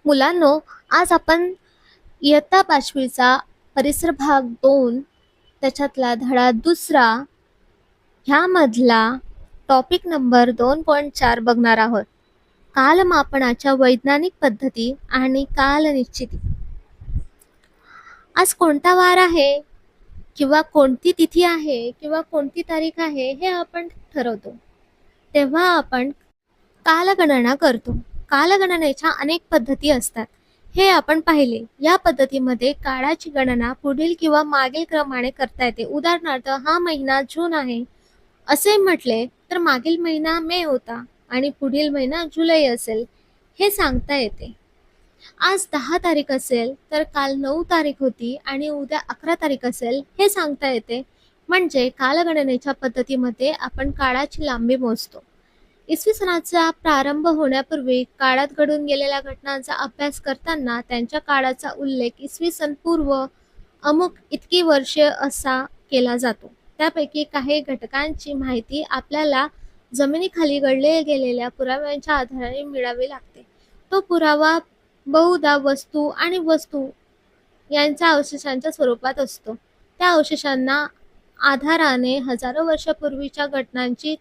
मुलांनो, आज आपण इयत्ता 5वीचा परिसर भाग 2 त्याच्यातला धडा दुसरा ह्यामधला टॉपिक नंबर 2.4 बघणार आहोत. कालमापनाच्या वैज्ञानिक पद्धती आणि कालनिश्चिती. आज कोणता वार आहे किंवा कोणती तिथी आहे किंवा कोणती तारीख आहे हे आपण ठरवतो. तेव्हा आपण कालगणना करतो. कालगणनेच्या अनेक पद्धती असतात हे आपण पाहिले. या पद्धतीमध्ये काळाची गणना पुढील किंवा मागील क्रमाने करता येते. उदाहरणार्थ, हा महिना जून आहे असे म्हटले तर मागील महिना मे होता आणि पुढील महिना जुलै असेल हे सांगता येते. आज 10 तारीख असेल तर काल 9 तारीख होती आणि उद्या 11 तारीख असेल हे सांगता येते. म्हणजे कालगणनेच्या पद्धतीमध्ये आपण काळाची लांबी मोजतो. इसवी सनाचा प्रारंभ होण्यापूर्वी काळात घडून गेलेल्या घटनांचा अभ्यास करताना त्यांच्या काळाचा उल्लेख इसवी सन पूर्व अमुक इतकी वर्षे असा केला जातो. त्यापैकी काही घटकांची माहिती आपल्याला जमिनीखाली गडले गेलेल्या पुराव्यांच्या आधाराने मिळावी लागते. तो पुरावा बहुधा वस्तू आणि वस्तू यांच्या अवशेषांच्या स्वरूपात असतो. त्या अवशेषांना आधाराने हजारो वर्षापूर्वीच्या घटनांची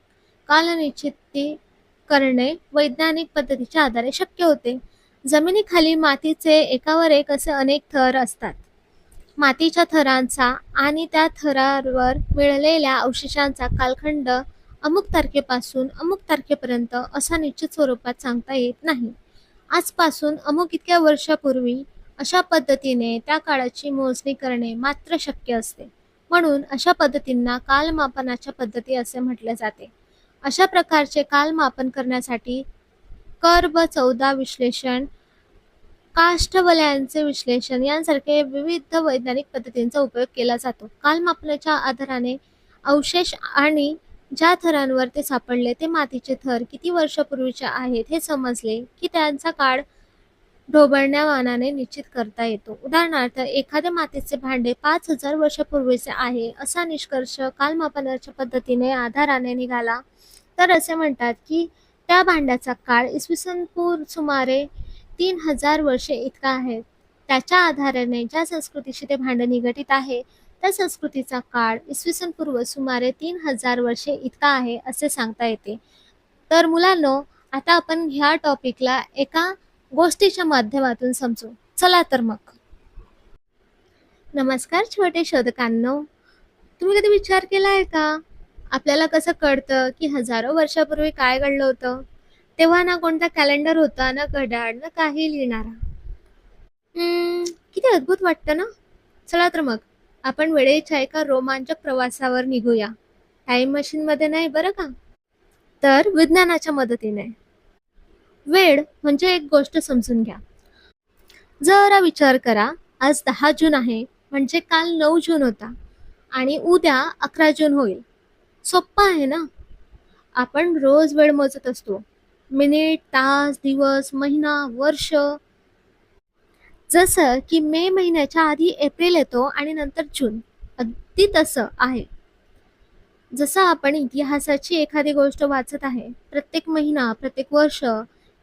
कालनिश्चिती करणे वैज्ञानिक पद्धतीच्या आधारे शक्य होते. जमिनीखाली मातीचे एकावर एक असे अनेक थर असतात. मातीच्या थरांचा आणि त्या थरावर मिळालेल्या अवशेषांचा कालखंड अमुक तारखेपासून अमुक तारखेपर्यंत असा निश्चित स्वरूपात सांगता येत नाही. आजपासून अमुक इतक्या वर्षापूर्वी अशा पद्धतीने त्या काळाची मोजणी करणे मात्र शक्य असते. म्हणून अशा पद्धतींना कालमापनाच्या पद्धती असे म्हटले जाते. अशा प्रकारचे कालमापन करण्यासाठी कर्ब 14 विश्लेषण, काष्ठवलयांचे विश्लेषण यांसारखे विविध वैज्ञानिक पद्धतींचा उपयोग केला जातो. कालमापनाच्या आधाराने अवशेष आणि ज्या थरांवर ते सापडले ते मातीचे थर किती वर्षापूर्वीचे आहेत हे समजले की त्यांचा काळ ढोबळमानाने निश्चित करता येतो. उदाहरणार्थ, एखादे मातीचे भांडे 5000 वर्षापूर्वीचे आहे असा निष्कर्ष कालमापनाच्या पद्धतीने आधाराने निघाला तर असे म्हणतात की त्या भांड्याचा काळ इसवी सन पूर्व सुमारे 3000 वर्षे इतका आहे. त्याच्या आधाराने ज्या संस्कृतीशी ते भांडे निगडित आहे त्या संस्कृतीचा काळ इसवी सन पूर्व सुमारे 3000 वर्षे इतका आहे असे सांगता येते. तर मुलांनो, आता आपण ह्या टॉपिकला एका गोष्टीच्या माध्यमातून समजू. चला तर मग. नमस्कार छोटे शोधकांनो. तुम्ही कधी विचार केला आहे का, आपल्याला कसं कळतं की हजारो वर्षापूर्वी काय घडलं होतं? तेव्हा ना कोणता कॅलेंडर होता, ना घड्याळ, ना काही लिहिणारा. किती अद्भुत वाटतं ना. चला तर मग आपण वेळेच्या एका रोमांचक प्रवासावर निघूया. टाइम मशीन मध्ये नाही बरं का, तर विज्ञानाच्या मदतीने. वेळ म्हणजे एक गोष्ट समजून घ्या. जरा विचार करा, आज 10 जून आहे म्हणजे काल 9 जून होता आणि उद्या 11 जून होईल. सोप्पं आहे ना. आपण रोज वेळ मोजत असतो. मिनिट, तास, दिवस, महिना, वर्ष. जसं की मे महिन्याच्या आधी एप्रिल येतो आणि नंतर जून. अगदी तसं आहे. जसं आपण इतिहासाची एखादी गोष्ट वाचत आहे, प्रत्येक महिना, प्रत्येक वर्ष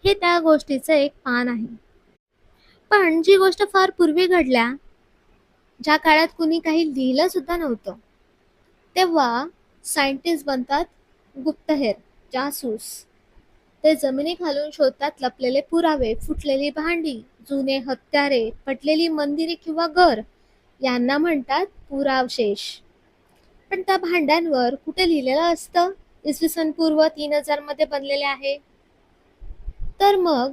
हे त्या गोष्टीचं एक पान आहे. पण जी गोष्ट फार पूर्वी घडल्या, ज्या काळात कुणी काही लिहिलं सुद्धा नव्हतं, तेव्हा सायंटिस्ट बनतात गुप्तहेर, जासूस. ते जमिनीखालून शोधतात लपलेले पुरावे, फुटलेली भांडी, जुने हत्यारे, पडलेली मंदिरे किंवा घर. यांना म्हणतात पुरावशेष. पण त्या भांड्यांवर कुठे लिहिलेलं असतं इसवी सन पूर्व 3000 मध्ये बनलेले आहे? तर मग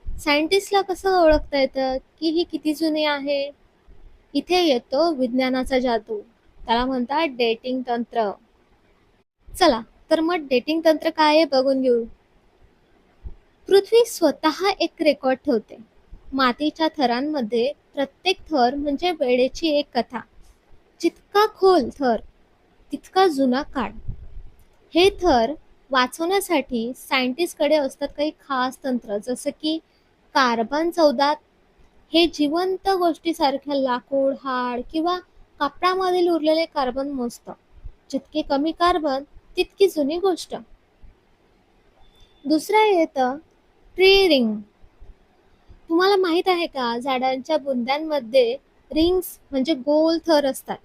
सायंटिस्टला कसं ओळखता येतं की ही किती जुनी आहे? इथे येतो विज्ञानाचा जादू. त्याला म्हणतात डेटिंग तंत्र. चला तर मग डेटिंग तंत्र काय आहे बघून घेऊ. पृथ्वी स्वतः एक रेकॉर्ड ठेवते. मातीच्या थरांमध्ये प्रत्येक थर म्हणजे वेळेची एक कथा. जितका खोल थर तितका जुना काळ. हे थर वाचवण्यासाठी सायंटिस्टकडे असतात काही खास तंत्र, जसं की कार्बन 14 हे जिवंत गोष्टीसारख्या लाकूड, हाड किंवा कापडामधील उरलेले कार्बन मोजतं. जितके कमी कार्बन तितकी जुनी गोष्ट. दुसरं येतं ट्री रिंग. तुम्हाला तुम्हाला माहित आहे का, झाडांच्या बुंद्यांमध्ये रिंग्स म्हणजे गोल थर असतात.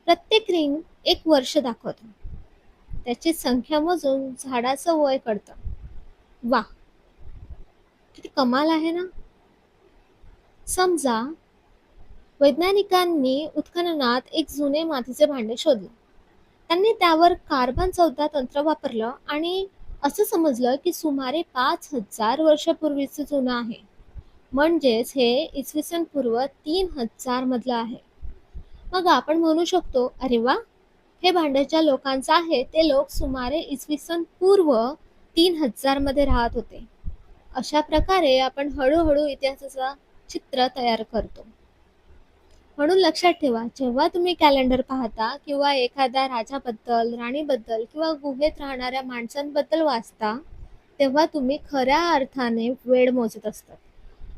प्रत्येक रिंग एक वर्ष दाखवतो. त्याची संख्या मोजून झाडाचं वय कळतं. वा, किती कमाल आहे ना. समजा वैज्ञानिकांनी उत्खननात एक जुने मातीचे भांडे शोधले. त्यांनी त्यावर कार्बन-14 तंत्र वापरलं आणि असं समजलं की सुमारे 5,000 वर्षापूर्वीचं जुनं आहे. म्हणजेच हे इसवी सन पूर्व 3000 मधलं आहे. मग आपण म्हणू शकतो, अरे वा, हे भांडं ज्या लोकांचं आहे ते लोक सुमारे इसवी सन पूर्व 3000 मध्ये राहत होते. अशा प्रकारे आपण हळूहळू इतिहासाचा चित्र तयार करतो. म्हणून लक्षात ठेवा, जेव्हा तुम्ही कॅलेंडर पाहता किंवा एखाद्या राजाबद्दल, राणीबद्दल किंवा गुहेत राहणाऱ्या माणसांबद्दल वाचता, तेव्हा तुम्ही खऱ्या अर्थाने वेळ मोजत असतात.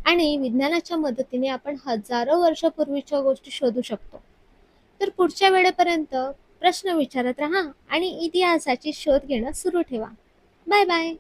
आणि विज्ञानाच्या मदतीने आपण हजारो वर्षापूर्वीच्या गोष्टी शोधू शकतो. तर पुढच्या वेळेपर्यंत प्रश्न विचारत राहा आणि इतिहासाची शोध घेणं सुरू ठेवा. Bye bye.